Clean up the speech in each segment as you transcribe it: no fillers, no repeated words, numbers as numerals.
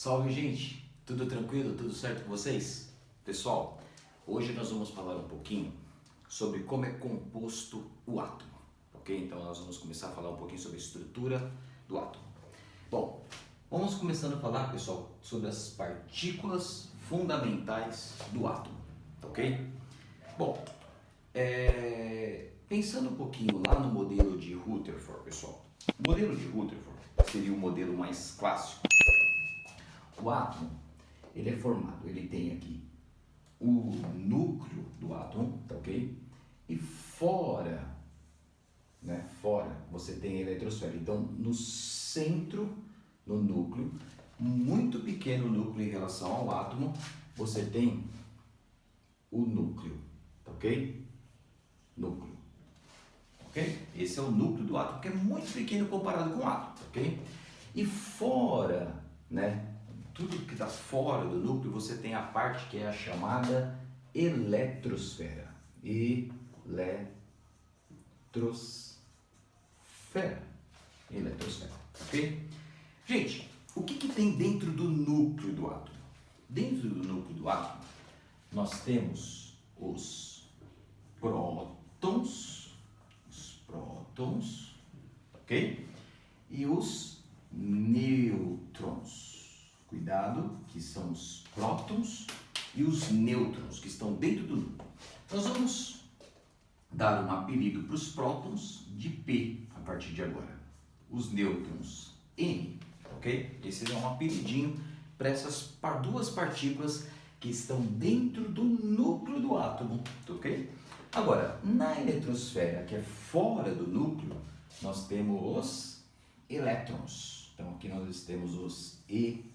Salve, gente! Tudo tranquilo? Tudo certo com vocês? Pessoal, hoje nós vamos falar um pouquinho sobre como é composto o átomo, ok? Então nós vamos começar a falar um pouquinho sobre a estrutura do átomo. Bom, vamos começando a falar, pessoal, sobre as partículas fundamentais do átomo, ok? Bom, pensando um pouquinho lá no modelo de Rutherford, pessoal. O modelo de Rutherford seria o modelo mais clássico. O átomo, ele é formado, ele tem aqui o núcleo do átomo, tá ok? E fora, fora você tem a eletrosfera. Então, no centro, no núcleo, muito pequeno núcleo em relação ao átomo, você tem o núcleo, tá ok? Núcleo, ok? Esse é o núcleo do átomo, que é muito pequeno comparado com o átomo, tá ok? E fora, tudo que está fora do núcleo, você tem a parte que é a chamada eletrosfera. Eletrosfera, ok? Gente, o que tem dentro do núcleo do átomo? Dentro do núcleo do átomo, nós temos os prótons, ok? E os nêutrons. Cuidado, que são os prótons e os nêutrons que estão dentro do núcleo. Nós vamos dar um apelido para os prótons de P a partir de agora. Os nêutrons N, ok? Esse é um apelidinho para essas duas partículas que estão dentro do núcleo do átomo, ok? Agora, na eletrosfera, que é fora do núcleo, nós temos os elétrons. Então aqui nós temos os elétrons.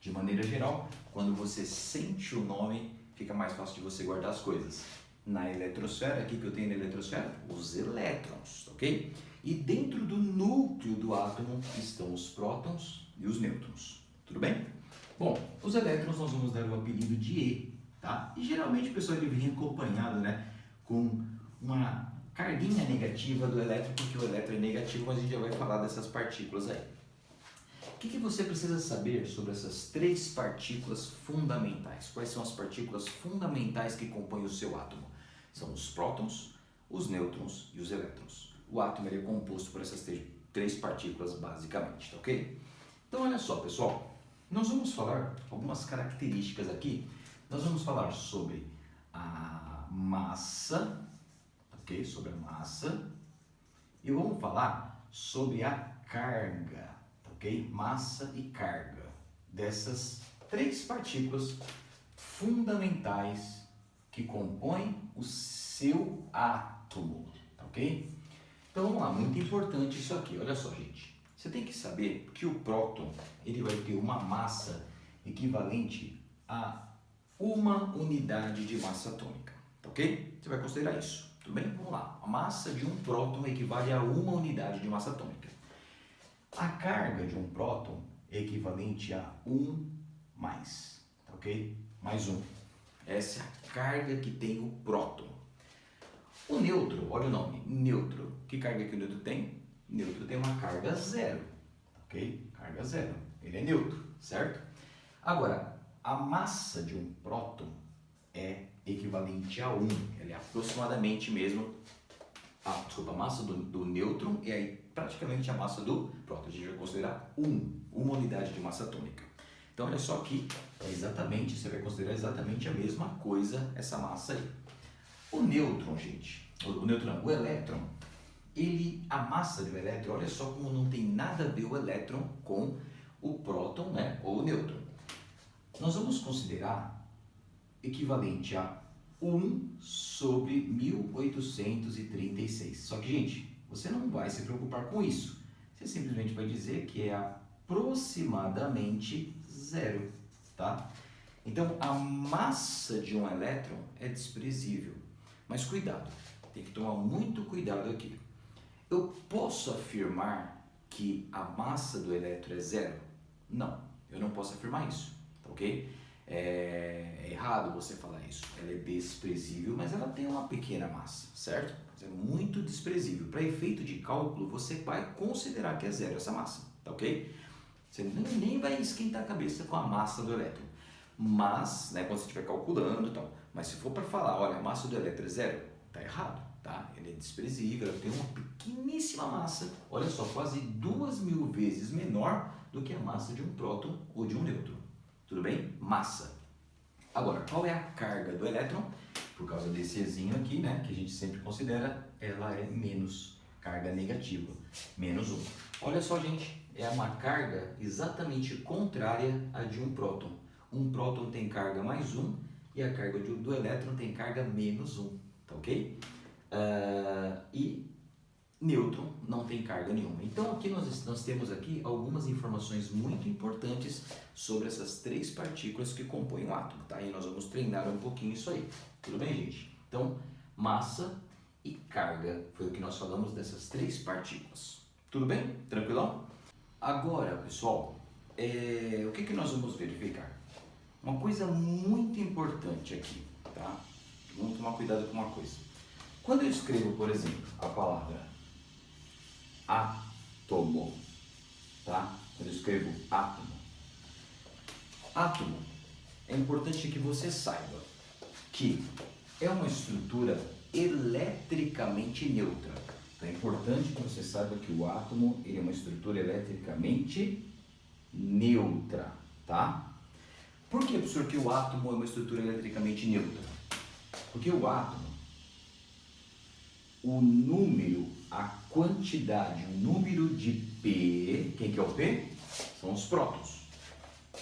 De maneira geral, quando você sente o nome, fica mais fácil de você guardar as coisas. Na eletrosfera, aqui que eu tenho na eletrosfera, os elétrons, ok? E dentro do núcleo do átomo estão os prótons e os nêutrons. Tudo bem? Bom, os elétrons nós vamos dar o apelido de E, tá? E geralmente o pessoal ele vem acompanhado, com uma carguinha negativa do elétron, porque o elétron é negativo, mas a gente já vai falar dessas partículas aí. O que você precisa saber sobre essas três partículas fundamentais? Quais são as partículas fundamentais que compõem o seu átomo? São os prótons, os nêutrons e os elétrons. O átomo ele é composto por essas três partículas basicamente, tá ok? Então olha só, pessoal, nós vamos falar algumas características aqui. Nós vamos falar sobre a massa, ok? Sobre a massa. E vamos falar sobre a carga, ok? Massa e carga dessas três partículas fundamentais que compõem o seu átomo, ok? Então vamos lá, muito importante isso aqui. Olha só, gente. Você tem que saber que o próton ele vai ter uma massa equivalente a uma unidade de massa atômica, ok? Você vai considerar isso, tudo bem? Vamos lá. A massa de um próton equivale a uma unidade de massa atômica. A carga de um próton é equivalente a 1 mais, ok? Mais 1. Essa é a carga que tem o próton. O nêutron, olha o nome, nêutron. Que carga que o nêutron tem? O nêutron tem uma carga zero, ok? Carga zero. Ele é neutro, certo? Agora, a massa de um próton é equivalente a 1. Ela é aproximadamente mesmo a massa do nêutron é aí praticamente a massa do próton. A gente vai considerar uma unidade de massa atômica. Então olha só que você vai considerar exatamente a mesma coisa essa massa aí. O nêutron, gente, o elétron, a massa do elétron, olha só como não tem nada a ver o elétron com o próton, ou o nêutron. Nós vamos considerar equivalente a 1 sobre 1836. Só que, gente, você não vai se preocupar com isso. Você simplesmente vai dizer que é aproximadamente zero, tá? Então, a massa de um elétron é desprezível. Mas cuidado, tem que tomar muito cuidado aqui. Eu posso afirmar que a massa do elétron é zero? Não, eu não posso afirmar isso, tá ok? É errado você falar isso. Ela é desprezível, mas ela tem uma pequena massa, certo? Mas é muito desprezível. Para efeito de cálculo, você vai considerar que é zero essa massa, tá tá ok? Você nem vai esquentar a cabeça com a massa do elétron. Mas, né, quando você estiver calculando e tal, mas se for para falar, olha, a massa do elétron é zero, tá errado, tá? Ele é desprezível, ele tem uma pequeníssima massa, olha só, quase 2.000 vezes menor do que a massa de um próton ou de um nêutron. Tudo bem? Massa. Agora, qual é a carga do elétron? Por causa desse Ezinho aqui, né, que a gente sempre considera, ela é menos, carga negativa, menos 1. Olha só, gente, é uma carga exatamente contrária à de um próton. Um próton tem carga mais 1 e a carga do elétron tem carga menos 1, tá ok? E nêutron não tem carga nenhuma. Então aqui nós temos aqui algumas informações muito importantes sobre essas três partículas que compõem o átomo, tá? E nós vamos treinar um pouquinho isso aí. Tudo bem, gente? Então, massa e carga foi o que nós falamos dessas três partículas. Tudo bem? Tranquilão? Agora, pessoal, o que nós vamos verificar? Uma coisa muito importante aqui, tá? Vamos tomar cuidado com uma coisa. Quando eu escrevo, por exemplo, a palavra átomo, tá? Quando eu escrevo átomo, átomo, é importante que você saiba que é uma estrutura eletricamente neutra. Então é importante que você saiba que o átomo ele é uma estrutura eletricamente neutra, tá? Por que, professor, que o átomo é uma estrutura eletricamente neutra? Porque o átomo, o número, a quantidade, o número de P, quem que é o P? São os prótons.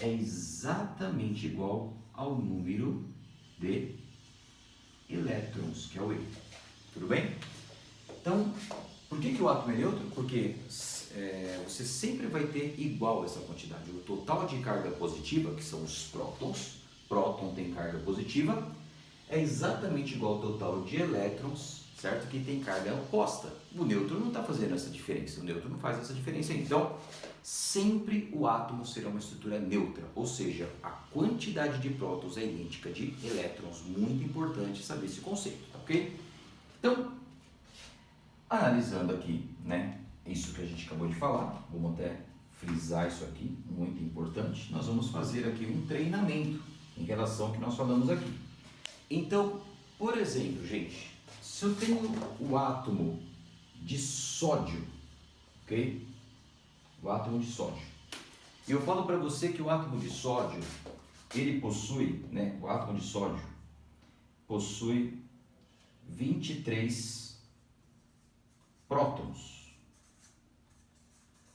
É exatamente igual ao número de elétrons, que é o E. Tudo bem? Então, por que o átomo é neutro? Porque você sempre vai ter igual essa quantidade. O total de carga positiva, que são os prótons, próton tem carga positiva, é exatamente igual ao total de elétrons, certo? Que tem carga oposta. O nêutron não está fazendo essa diferença, o nêutron não faz essa diferença. Então, sempre o átomo será uma estrutura neutra, ou seja, a quantidade de prótons é idêntica de elétrons. Muito importante saber esse conceito, tá ok? Então, analisando aqui, né, isso que a gente acabou de falar, vamos até frisar isso aqui, muito importante, nós vamos fazer aqui um treinamento em relação ao que nós falamos aqui. Então, por exemplo, gente, se eu tenho o átomo de sódio, ok? O átomo de sódio. E eu falo para você que o átomo de sódio, ele possui, né, o átomo de sódio possui 23 prótons.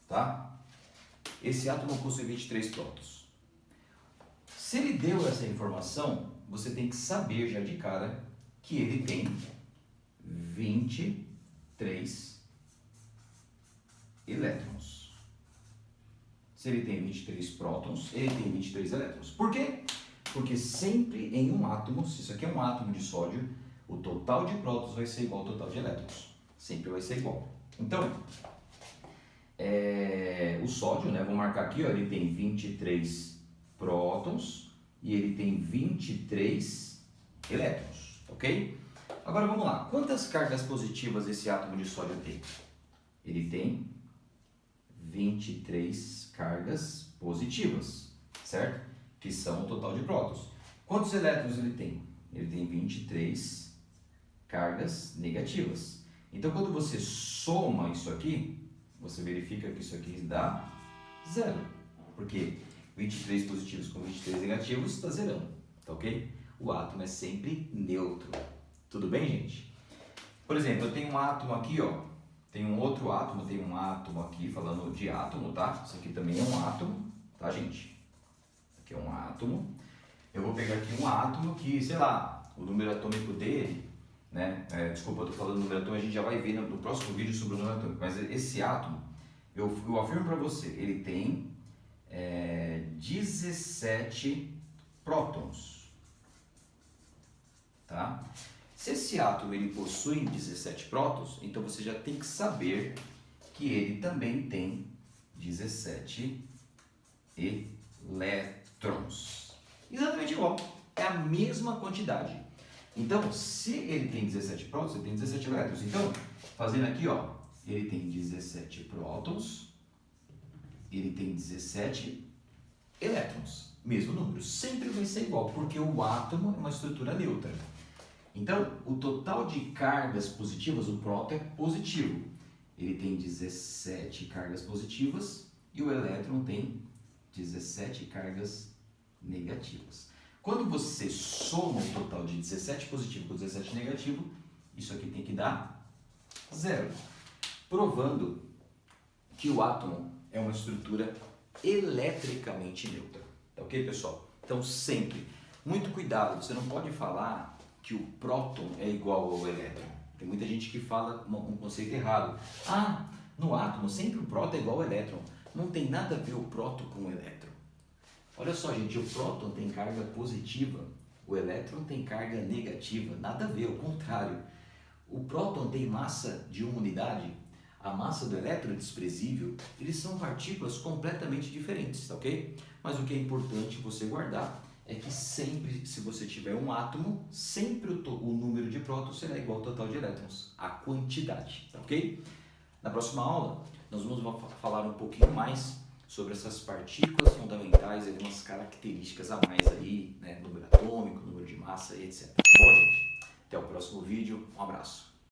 Tá? Esse átomo possui 23 prótons. Se ele deu essa informação, você tem que saber já de cara que ele tem 23 elétrons. Se ele tem 23 prótons, ele tem 23 elétrons. Por quê? Porque sempre em um átomo, se isso aqui é um átomo de sódio, o total de prótons vai ser igual ao total de elétrons. Sempre vai ser igual. Então, o sódio, né, vou marcar aqui, ó, ele tem 23 prótons e ele tem 23 elétrons, ok? Agora vamos lá, quantas cargas positivas esse átomo de sódio tem? Ele tem 23 cargas positivas, certo? Que são o total de prótons. Quantos elétrons ele tem? Ele tem 23 cargas negativas. Então, quando você soma isso aqui, você verifica que isso aqui dá zero. Porque 23 positivos com 23 negativos está zerando, tá ok? O átomo é sempre neutro. Tudo bem, gente? Por exemplo, eu tenho um átomo aqui, ó. Tem um outro átomo, tem um átomo aqui, falando de átomo, tá? Isso aqui também é um átomo, tá, gente? Aqui é um átomo. Eu vou pegar aqui um átomo que, sei lá, o número atômico dele, né? Desculpa, eu tô falando do número atômico, a gente já vai ver no próximo vídeo sobre o número atômico. Mas esse átomo, eu afirmo para você, ele tem 17 prótons, tá? Se esse átomo ele possui 17 prótons, então você já tem que saber que ele também tem 17 elétrons. Exatamente igual, é a mesma quantidade. Então, se ele tem 17 prótons, ele tem 17 elétrons. Então, fazendo aqui, ó, ele tem 17 prótons ele tem 17 elétrons, mesmo número, sempre vai ser igual, porque o átomo é uma estrutura neutra. Então, o total de cargas positivas, o próton é positivo, ele tem 17 cargas positivas e o elétron tem 17 cargas negativas. Quando você soma o total de 17 positivo com 17 negativo, isso aqui tem que dar 0, provando que o átomo é uma estrutura eletricamente neutra. Tá ok, pessoal? Então, sempre, muito cuidado, você não pode falar que o próton é igual ao elétron. Tem muita gente que fala um conceito errado. Ah, no átomo sempre o próton é igual ao elétron. Não tem nada a ver o próton com o elétron. Olha só, gente, o próton tem carga positiva, o elétron tem carga negativa. Nada a ver, ao contrário. O próton tem massa de 1 unidade, a massa do elétron é desprezível. Eles são partículas completamente diferentes, tá ok? Mas o que é importante você guardar é que sempre, se você tiver um átomo, sempre o número de prótons será igual ao total de elétrons, a quantidade, tá ok? Na próxima aula, nós vamos falar um pouquinho mais sobre essas partículas fundamentais, algumas características a mais aí, né? Número atômico, número de massa e etc. Tá bom, gente? Até o próximo vídeo, um abraço.